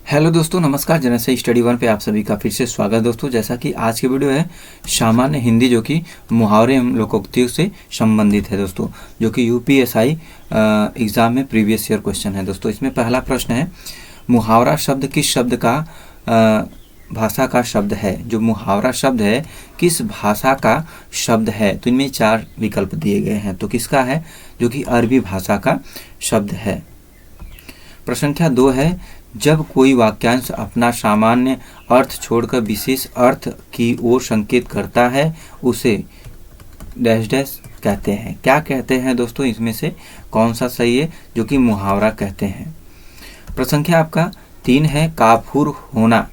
Hello दोस्तों, नमस्कार। General study one पे आप सभी का फिर से स्वागत दोस्तों। जैसा कि आज की वीडियो है सामान्य हिंदी, जो कि मुहावरे एवं लोकोक्तियों से संबंधित है दोस्तों, जो कि यूपीएसआई एग्ज़ाम में प्रीवियस ईयर क्वेश्चन है दोस्तों। इसमें पहला प्रश्न है, मुहावरा शब्द किस शब्द का भाषा का शब्द है। जो मुहावरा शब्द है किस भाषा का शब्द है। तो इनमें 4 विकल्प दिए गए हैं। तो किसका है, जो कि अरबी भाषा का शब्द है। प्रश्न संख्या 2 है, जब कोई वाक्यांश अपना सामान्य अर्थ छोड़कर विशेष अर्थ की ओर संकेत करता है उसे डैश डैश कहते हैं। क्या कहते हैं दोस्तों, इसमें से कौन सा सही है, जो कि मुहावरा कहते हैं। प्रश्न संख्या आपका 3 है, काफूर होना।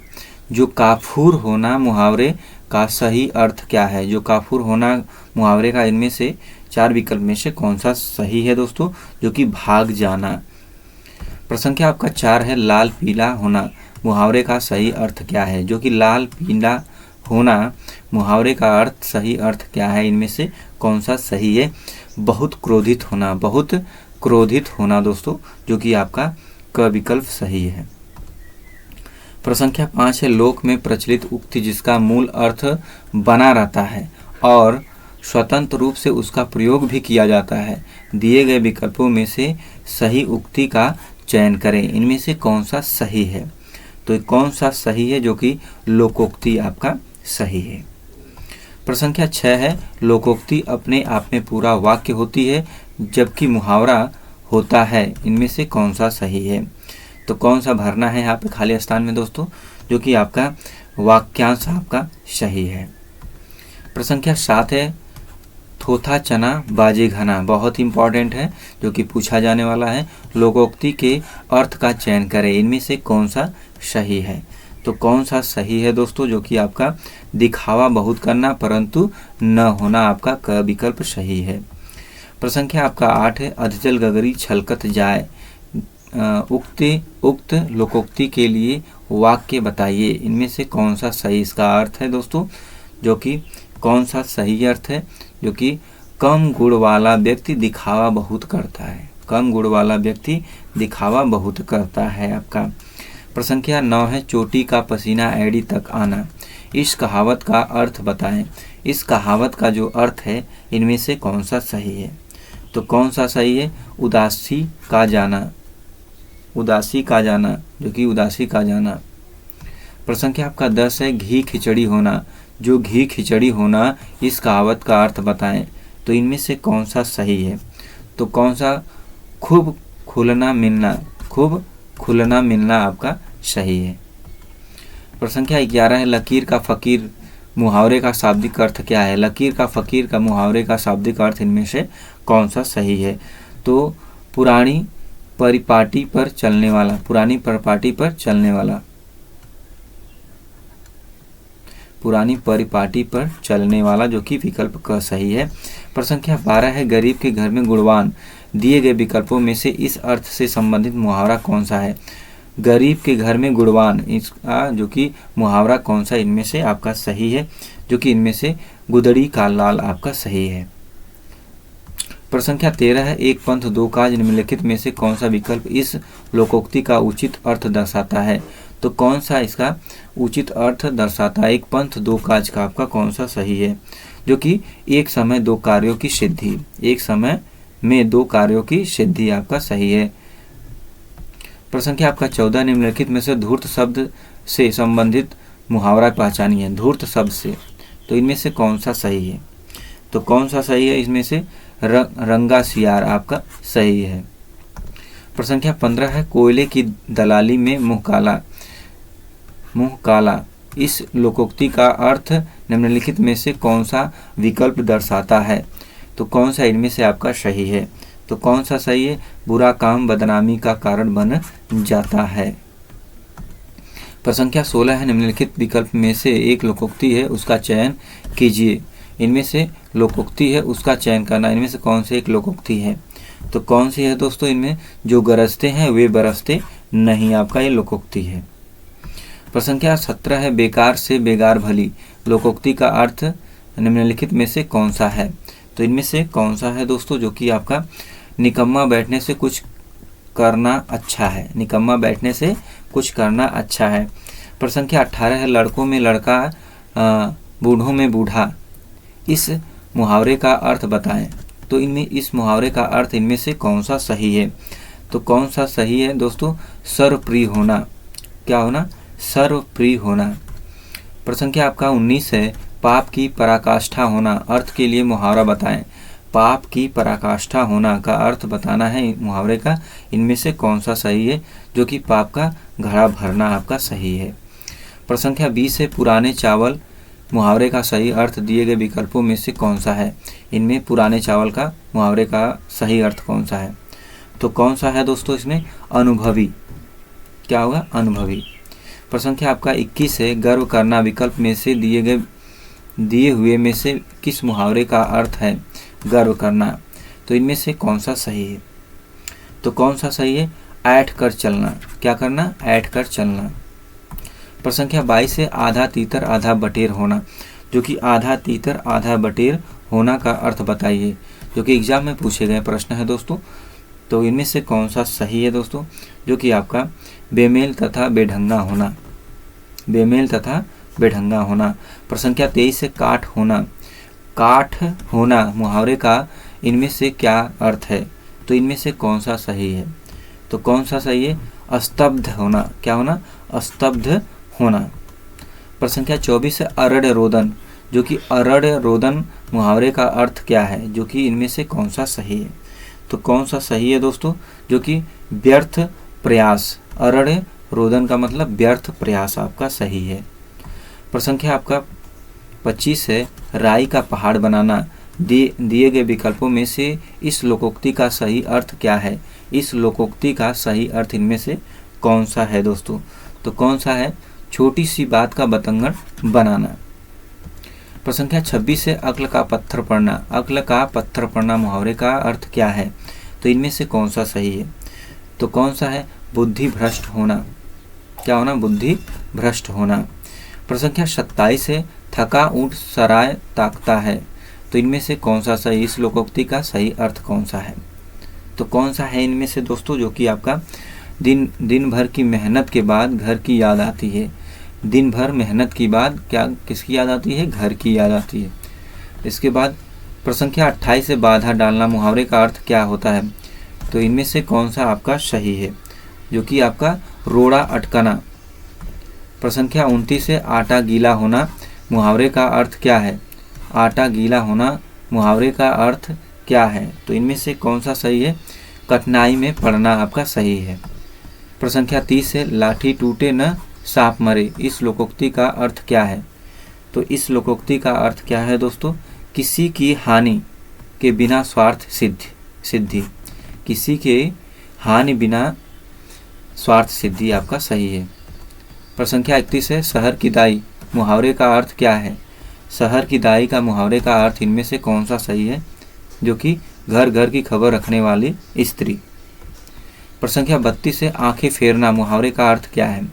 जो काफूर होना मुहावरे का सही अर्थ क्या है। जो काफूर होना मुहावरे का इनमें से 4 विकल्प में से कौन सा सही है दोस्तों, जो कि भाग जाना। प्रश्न संख्या आपका 4 है, लाल पीला होना मुहावरे का सही अर्थ क्या है। जो कि लाल पीला होना मुहावरे का अर्थ सही अर्थ क्या है, इनमें से कौन सा सही है। बहुत क्रोधित होना, बहुत क्रोधित होना दोस्तों, जो कि आपका क विकल्प सही है। प्रश्न संख्या 5 है, लोक में प्रचलित उक्ति जिसका मूल अर्थ बना रहता है और स्वतंत्र रूप से उसका प्रयोग भी किया जाता है। दिए गए विकल्पों में से सही उक्ति का चयन करें। इनमें से कौन सा सही है। तो कौन सा सही है, जो कि लोकोक्ति आपका सही है। प्रश्न संख्या 6 है, लोकोक्ति अपने आप में पूरा वाक्य होती है जबकि मुहावरा होता है। इनमें से कौन सा सही है। तो कौन सा भरना है यहाँ पे खाली स्थान में दोस्तों, जो कि आपका वाक्यांश आपका सही है। प्रश्न संख्या 7 है, थोथा चना बाजे घना, बहुत इंपॉर्टेंट है, जो कि पूछा जाने वाला है। लोकोक्ति के अर्थ का चयन करें। इनमें से कौन सा सही है। तो कौन सा सही है दोस्तों, जो कि आपका दिखावा बहुत करना परंतु न होना आपका क विकल्प सही है। प्रश्न संख्या आपका 8 है, अधजल गगरी छलकत जाए उक्त लोकोक्ति के लिए वाक्य बताइए। इनमें से कौन सा सही इसका अर्थ है दोस्तों, जो कि कौन सा सही अर्थ है, जो कि कम गुण वाला व्यक्ति दिखावा बहुत करता है। कम गुण वाला व्यक्ति दिखावा बहुत करता है आपका। प्रश्न संख्या 9 है, चोटी का पसीना एड़ी तक आना। इस कहावत का अर्थ बताएं। इस कहावत का जो अर्थ है, इनमें से कौन सा सही है। तो कौन सा सही है, उदासी का जाना, उदासी का जाना, जो कि उदासी का जाना। प्रश्न संख्या आपका 10 है, घी खिचड़ी होना। जो घी खिचड़ी होना, इस कहावत का अर्थ बताएं। तो इनमें से कौन सा सही है। तो कौन सा खूब खुलना मिलना, खूब खुलना मिलना आपका सही है। प्रश्न संख्या 11 है, लकीर का फकीर मुहावरे का शाब्दिक अर्थ क्या है। लकीर का फकीर का मुहावरे का शाब्दिक अर्थ इनमें से कौन सा सही है। तो पुरानी परिपाटी पर चलने वाला, पुरानी परिपाटी पर चलने वाला, पुरानी परिपाटी पर चलने वाला, जो कि विकल्प क सही है। प्रश्न संख्या 12 है, गरीब के घर में गुणवान। दिए गए विकल्पों में से इस अर्थ से संबंधित मुहावरा कौन सा है। गरीब के घर में गुणवान, इसका जो कि मुहावरा कौन सा इनमें से आपका सही है, जो कि इनमें से गुदड़ी का लाल आपका सही है। प्रश्न संख्या 13 है, एक पंथ दो काज निम्नलिखित में से कौन सा विकल्प इस लोकोक्ति का उचित अर्थ दर्शाता है। तो कौन सा इसका उचित अर्थ दर्शाता है। एक पंथ दो काज का आपका कौन सा सही है, जो कि एक समय दो कार्यों की सिद्धि, एक समय में दो कार्यों की सिद्धि आपका सही है। प्रश्न संख्या आपका 14, निम्नलिखित में से धूर्त शब्द से संबंधित मुहावरा पहचानिए। धूर्त शब्द से, तो इनमें से कौन सा सही है। तो कौन सा सही है, इसमें से रंगा सियार आपका सही है। प्रश्न संख्या 15 है, कोयले की दलाली में मुंह काला, मुंह काला। इस लोकोक्ति का अर्थ निम्नलिखित में से कौन सा विकल्प दर्शाता है। तो कौन सा इनमें से आपका सही है। तो कौन सा सही है, बुरा काम बदनामी का कारण बन जाता है। प्रश्न संख्या 16 है, निम्नलिखित विकल्प में से एक लोकोक्ति है, उसका चयन कीजिए। इनमें से लोकोक्ति है, उसका चयन करना। इनमें से कौन से एक लोकोक्ति है। तो कौन सी है दोस्तों, इनमें जो गरजते हैं वे बरसते नहीं, आपका ये लोकोक्ति है। प्रश्न संख्या 17 है, बेकार से बेगार भली। लोकोक्ति का अर्थ निम्नलिखित में से कौन सा है। तो इनमें से कौन सा है दोस्तों, जो कि आपका निकम्मा बैठने से कुछ करना अच्छा है। निकम्मा बैठने से कुछ करना अच्छा है। प्रश्न संख्या 18 है, लड़कों में लड़का बूढ़ों में बूढ़ा, इस मुहावरे का अर्थ बताएं। तो इनमें इस मुहावरे का अर्थ इनमें से कौन सा सही है? तो कौन सा सही है दोस्तों? सर्वप्रिय होना। क्या होना? सर्वप्रिय होना। प्रश्न संख्या आपका 19 है, पाप की पराकाष्ठा होना, अर्थ के लिए मुहावरा बताएं। पाप की पराकाष्ठा होना का अर्थ बताना है मुहावरे का। इनमें से कौन सा सही है? जो कि पाप का घड़ा भरना आपका सही है। प्रश्न संख्या 20 है, पुराने चावल, मुहावरे का सही अर्थ दिए गए विकल्पों में से कौन सा है? इनमें पुराने चावल का मुहावरे का सही अर्थ कौन सा है? तो कौन सा है दोस्तों इसमें? अनुभवी। क्या होगा? अनुभवी। प्रश्न संख्या आपका 21 है, गर्व करना, विकल्प में से दिए हुए में से किस मुहावरे का अर्थ है गर्व करना? तो इनमें से कौन सा सही है? तो कौन सा सही है? ऐठ कर चलना। क्या करना? ऐठ कर चलना। प्रश्न संख्या 22 है, आधा तीतर आधा बटेर होना, जो कि आधा तीतर आधा बटेर होना का अर्थ बताइए, जो कि एग्जाम में पूछे गए प्रश्न है दोस्तों। तो इनमें से कौन सा सही है दोस्तों? जो कि आपका बेमेल तथा बेढंगा होना। बेमेल तथा बेढंगा होना। प्रश्न संख्या 23 है, काठ होना। काठ होना मुहावरे का इनमें से क्या अर्थ है? तो इनमें से कौन सा सही है? तो कौन सा सही है? स्तब्ध होना। क्या होना? स्तब्ध होना। प्रश्न संख्या 24 है, अरण्य रोदन, जो कि अरण्य रोदन मुहावरे का अर्थ क्या है? जो कि इनमें से कौन सा सही है? तो कौन सा सही है दोस्तों? जो कि व्यर्थ प्रयास। अरण्य रोदन का मतलब व्यर्थ प्रयास आपका सही है। प्रश्न संख्या आपका 25 है, राई का पहाड़ बनाना, दिए गए विकल्पों में से इस लोकोक्ति का सही अर्थ क्या है? इस लोकोक्ति का सही अर्थ इनमें से कौन सा है दोस्तों? तो कौन सा है? छोटी सी बात का बतंगड़ बनाना। प्रश्न संख्या 26 है, अक्ल का पत्थर पड़ना। अक्ल का पत्थर पड़ना मुहावरे का अर्थ क्या है? तो इनमें से कौन सा सही है? तो कौन सा है? बुद्धि भ्रष्ट होना। क्या होना? बुद्धि भ्रष्ट होना। प्रश्न संख्या 27 है, थका ऊंट सराय ताकता है। तो इनमें से कौन सा सही? इस लोकोक्ति का सही अर्थ कौन सा है? तो कौन सा है इनमें से दोस्तों? जो कि आपका दिन भर की मेहनत के बाद घर की याद आती है। दिन भर मेहनत के बाद क्या किसकी याद आती है? घर की याद आती है। इसके बाद प्रश्न संख्या 28 से, बाधा डालना, मुहावरे का अर्थ क्या होता है? तो इनमें से कौन सा आपका सही है? जो कि आपका रोड़ा अटकाना। प्रश्न संख्या 29 से, आटा गीला होना, मुहावरे का अर्थ क्या है? आटा गीला होना मुहावरे का अर्थ क्या है? तो इनमें से कौन सा सही है? कठिनाई में पड़ना आपका सही है। प्रश्न संख्या 30 से, लाठी टूटे न सांप मरे, इस लोकोक्ति का अर्थ क्या है? तो इस लोकोक्ति का अर्थ क्या है दोस्तों? किसी की हानि के बिना स्वार्थ सिद्धि। किसी के हानि बिना स्वार्थ सिद्धि आपका सही है। प्रश्न संख्या 31 है, शहर की दाई, मुहावरे का अर्थ क्या है? शहर की दाई का मुहावरे का अर्थ इनमें से कौन सा सही है? जो कि घर घर की खबर रखने वाली स्त्री। प्रश्न संख्या 32 है, आंखें फेरना, मुहावरे का अर्थ क्या है?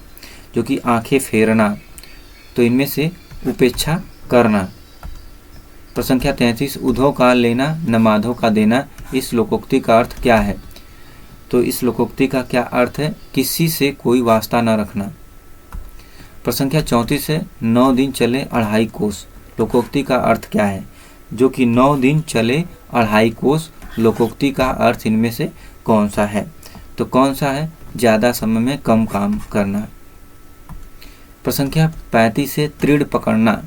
जो कि आंखें फेरना। तो इनमें से उपेक्षा करना। प्रश्न संख्या 33, उधो का लेना न माधो का देना, इस लोकोक्ति का अर्थ क्या है? तो इस लोकोक्ति का क्या अर्थ है? किसी से कोई वास्ता न रखना। प्रश्न संख्या 34 है, 9 दिन चले अढ़ाई कोस, लोकोक्ति का अर्थ क्या है? जो कि 9 दिन चले अढ़ाई कोस, लोकोक्ति का अर्थ इनमें से कौन सा है? तो कौन सा है? ज़्यादा समय में कम काम करना। प्रश्न संख्या 35 से, तृण पकड़ना,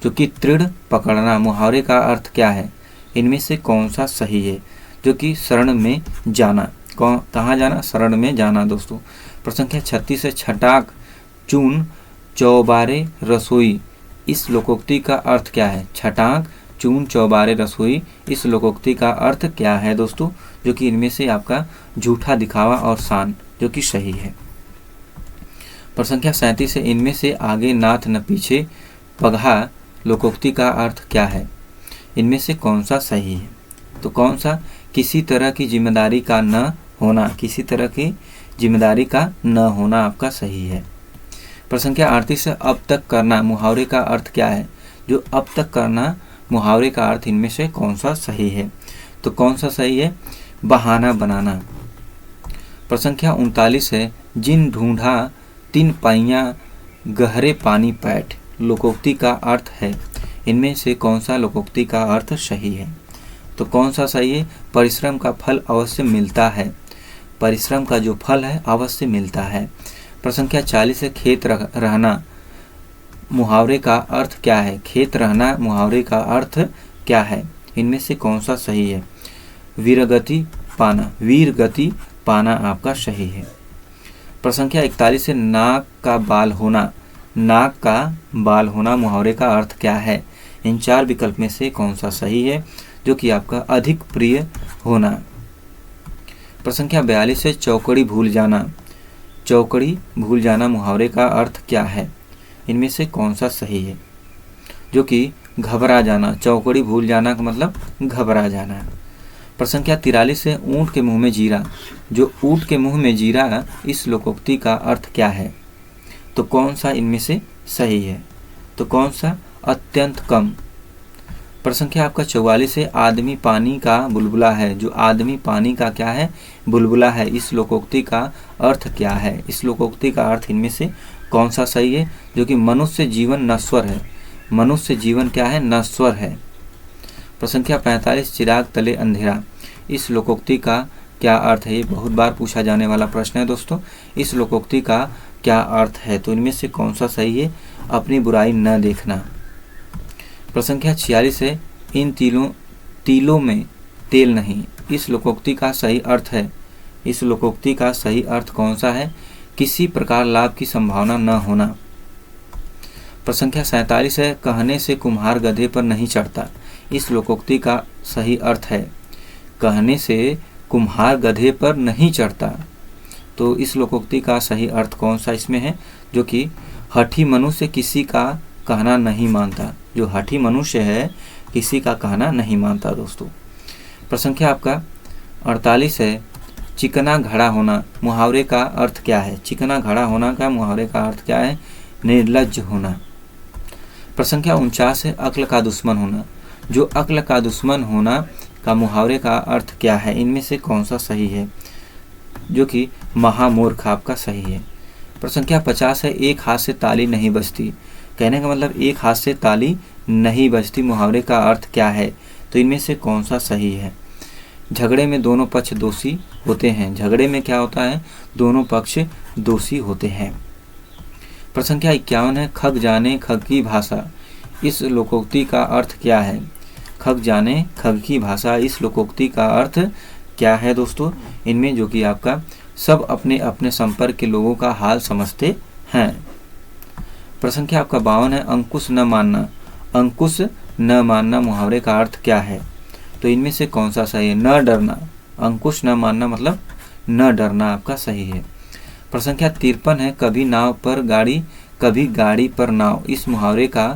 जो कि तृण पकड़ना, मुहावरे का अर्थ क्या है? इनमें से कौन सा सही है? जो कि शरण में जाना। कहाँ जाना? शरण में जाना दोस्तों। प्रश्न संख्या 36 से, छटाक चून चौबारे रसोई, इस लोकोक्ति का अर्थ क्या है? छटाक चून चौबारे रसोई, इस लोकोक्ति का अर्थ क्या है दोस्तों? जो कि इनमें से आपका झूठा दिखावा और शान, जो कि सही है। प्रश्न संख्या 37 है, इनमें से आगे नाथ न पीछे पगहा, लोकोक्ति का अर्थ क्या है? इनमें से कौन सा सही है? तो कौन सा? किसी तरह की जिम्मेदारी का न होना। किसी तरह की जिम्मेदारी का न होना आपका सही है। प्रश्न संख्या 38 है, अब तक करना, मुहावरे का अर्थ क्या है? जो अब तक करना, मुहावरे का अर्थ इनमें से कौन सा सही है? तो कौन सा सही है? बहाना बनाना। प्रसंख्या 39 है, जिन ढूंढा तीन पाइयाँ गहरे पानी पैठ, लोकोक्ति का अर्थ है। इनमें से कौन सा लोकोक्ति का अर्थ सही है? तो कौन सा सही है? परिश्रम का फल अवश्य मिलता है, परिश्रम का जो फल है अवश्य मिलता है। प्रसंख्या 40 है, खेत रहना मुहावरे का अर्थ क्या है? खेत रहना मुहावरे का अर्थ क्या है? इनमें से कौन सा सही है? वीरगति पाना, वीर गति पाना आपका सही है। प्रसंख्या 41 है, नाक का बाल होना, नाक का बाल होना मुहावरे का अर्थ क्या है? इन चार विकल्प में से कौन सा सही है? जो कि आपका अधिक प्रिय होना। प्रसंख्या 42 है, चौकड़ी भूल जाना, चौकड़ी भूल जाना मुहावरे का अर्थ क्या है? इनमें से कौन सा सही है? जो कि घबरा जाना, चौकड़ी भूल जाना का मतलब घबरा जाना। प्रसंख्या 43 है, ऊँट के मुंह में जीरा, जो ऊँट के मुंह में जीरा, इस लोकोक्ति का अर्थ क्या है? तो कौन सा इनमें से सही है? तो कौन सा? अत्यंत कम। प्रसंख्या आपका 44 है, आदमी पानी का बुलबुला है, जो आदमी पानी का क्या है? बुलबुला है, इस लोकोक्ति का अर्थ क्या है? इस लोकोक्ति का अर्थ इनमें से कौन सा सही है? जो कि मनुष्य जीवन नश्वर है, मनुष्य जीवन क्या है? नश्वर है। प्रसंख्या 45 चिराग तले अंधेरा, इस लोकोक्ति का क्या अर्थ है? ये बहुत बार पूछा जाने वाला प्रश्न है दोस्तों। इस लोकोक्ति का क्या अर्थ है? तो इनमें से कौन सा सही है? अपनी बुराई न देखना। प्रसंख्या 46 है, इन तिलों में तेल नहीं, इस लोकोक्ति का सही अर्थ है। इस लोकोक्ति का सही अर्थ कौन सा है? किसी प्रकार लाभ की संभावना न होना। प्रसंख्या 47 है, कहने से कुम्हार गधे पर नहीं चढ़ता, इस लोकोक्ति का सही अर्थ है। कहने से कुम्हार गधे पर नहीं चढ़ता, तो इस लोकोक्ति का सही अर्थ कौन सा इसमें है? जो कि हठी मनुष्य किसी का कहना नहीं मानता, जो हठी मनुष्य है किसी का कहना नहीं मानता दोस्तों। प्रसंख्या आपका 48 है, चिकना घड़ा होना मुहावरे का अर्थ क्या है? चिकना घड़ा होना का मुहावरे का अर्थ क्या है? निर्लज्ज होना। प्रसंख्या 49 है, अक्ल का दुश्मन होना, जो अक्ल का दुश्मन होना का मुहावरे का अर्थ क्या है? इनमें से कौन सा सही है? जो कि महामूर्ख आपका सही है। प्रसंख्या 50 है, एक हाथ से ताली नहीं बजती, कहने का मतलब एक हाथ से ताली नहीं बजती मुहावरे का अर्थ क्या है? तो इनमें से कौन सा सही है? झगड़े में दोनों पक्ष दोषी होते हैं, झगड़े में क्या होता है? दोनों पक्ष दोषी होते हैं। प्रसंख्या 51 है, खग जाने खग की भाषा, इस लोकोक्ति का अर्थ क्या है? खग जाने खग की भाषा, इस लोकोक्ति का अर्थ क्या है दोस्तों? इनमें जो कि आपका सब अपने अपने संपर्क के लोगों का हाल समझते हैं। प्रसंख्या आपका 52 है, अंकुश न मानना, अंकुश न मानना मुहावरे का अर्थ क्या है? तो इनमें से कौन सा सही है? न डरना, अंकुश न मानना मतलब न डरना आपका सही है। प्रसंख्या 53 है, कभी नाव पर गाड़ी कभी गाड़ी पर नाव, इस मुहावरे का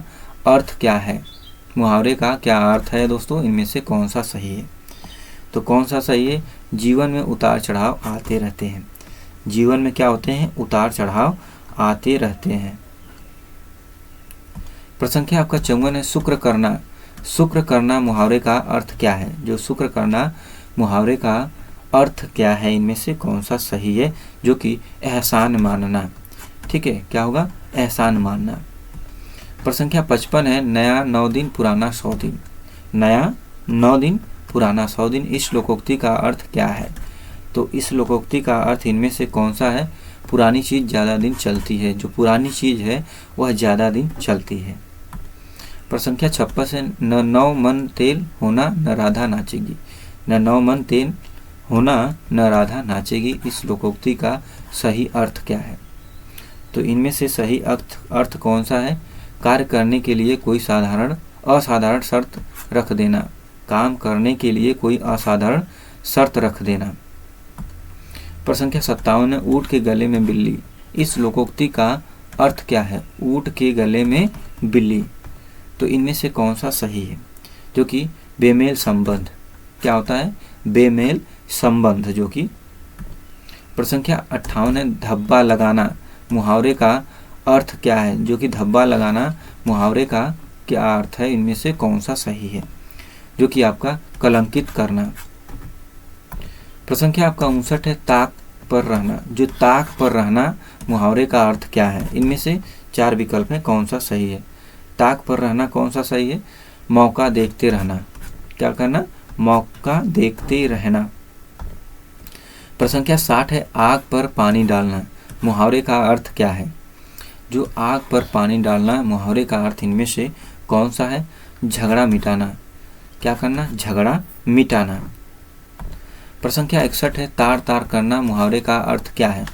अर्थ क्या है? मुहावरे का क्या अर्थ है दोस्तों? इनमें से कौन सा सही है? तो कौन सा सही है? जीवन में उतार चढ़ाव आते रहते हैं, जीवन में क्या होते हैं? उतार चढ़ाव आते रहते हैं। प्रसंख्या आपका 54 है, शुक्र करना, शुक्र करना मुहावरे का अर्थ क्या है? जो शुक्र करना मुहावरे का अर्थ क्या है? इनमें से कौन सा सही है? जो कि एहसान मानना। ठीक है, क्या होगा? एहसान मानना। प्रसंख्या 55 है, नया 9 दिन पुराना 100 दिन, नया 9 दिन पुराना 100 दिन, इस लोकोक्ति का अर्थ क्या है? तो इस लोकोक्ति का अर्थ इनमें से कौन सा है? पुरानी चीज़ ज़्यादा दिन चलती है, जो पुरानी चीज़ है वह ज़्यादा दिन चलती है। प्रसंख्या 56 है, न 9 मन तेल होना न राधा नाचेगी, न 9 मन तेल होना न राधा नाचेगी, इस लोकोक्ति का सही अर्थ क्या है? तो इनमें से सही अर्थ कौन सा है? कार्य करने के लिए कोई असाधारण शर्त रख देना, काम करने के लिए कोई असाधारण शर्त रख देना। प्रसंख्या 57 है, ऊँट के गले में बिल्ली, इस लोकोक्ति का अर्थ क्या है? ऊँट के गले में बिल्ली, तो इनमें से कौन सा सही है? जो कि बेमेल संबंध, क्या होता है? बेमेल संबंध। जो कि प्रसंख्या 58 है, धब्बा लगाना मुहावरे का अर्थ क्या है? जो कि धब्बा लगाना मुहावरे का क्या अर्थ है? इनमें से कौन सा सही है? जो कि आपका कलंकित करना। प्रसंख्या आपका 59 है, पर रहना, जो ताक पर रहना मुहावरे का अर्थ क्या है? इनमें से 4 विकल्प हैं, कौन सा सही है? ताक पर रहना कौन सा सही है? मौका देखते रहना। क्या करना? मौका देखते रहना। प्रश्न संख्या 60 है, आग पर पानी डालना मुहावरे का अर्थ क्या है? जो आग पर पानी डालना मुहावरे का अर्थ इनमें से कौन सा है? झगड़ा मिटाना। क्या करना? झगड़ा मिटाना। प्रश्न संख्या 61 है, तार तार करना मुहावरे का अर्थ क्या है?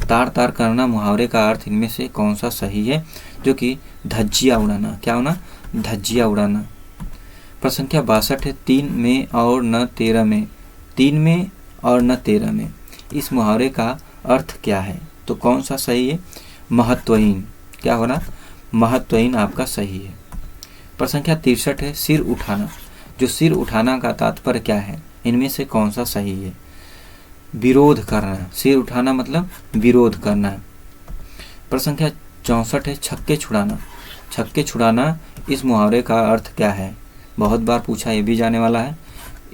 तार तार करना मुहावरे का अर्थ इनमें से कौन सा सही है? जो कि धज्जियाँ उड़ाना। क्या होना? धज्जियाँ उड़ाना। प्रश्न संख्या 62 है, 3 में और न 13 में। 3 में और न 13 में, इस मुहावरे का अर्थ क्या है? तो कौन सा सही है? महत्वहीन। क्या होना? महत्वहीन आपका सही है। प्रश्न संख्या 63 है, सिर उठाना। जो सिर उठाना का तात्पर्य क्या है? इनमें से कौन सा सही है? विरोध करना। सिर उठाना मतलब विरोध करना। प्रश्न संख्या 64 है, छक्के छुड़ाना। छक्के छुड़ाना इस मुहावरे का अर्थ क्या है? बहुत बार पूछा, ये भी जाने वाला है।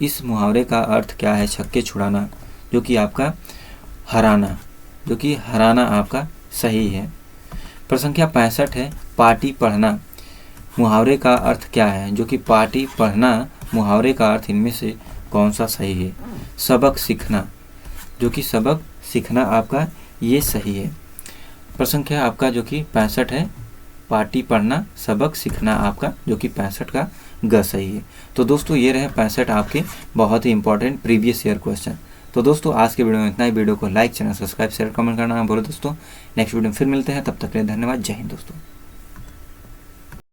इस मुहावरे का अर्थ क्या है? छक्के छुड़ाना, जो कि आपका हराना, जो कि हराना आपका सही है। प्रश्न संख्या 65 है, पार्टी पढ़ना मुहावरे का अर्थ क्या है? जो कि पार्टी पढ़ना मुहावरे का अर्थ इनमें से कौन सा सही है? सबक सीखना, जो कि सबक सीखना आपका ये सही है। प्रश्न संख्या आपका जो कि 65 है, पार्टी पढ़ना सबक सीखना आपका जो कि 65 का ग सही है। तो दोस्तों ये रहे 65 आपके बहुत ही इंपॉर्टेंट प्रीवियस ईयर क्वेश्चन। तो दोस्तों आज के वीडियो में इतना ही। वीडियो को like, channel subscribe, share, comment करना बोलो दोस्तों। नेक्स्ट वीडियो में फिर मिलते हैं, तब तक के लिए धन्यवाद। जय हिंद दोस्तों।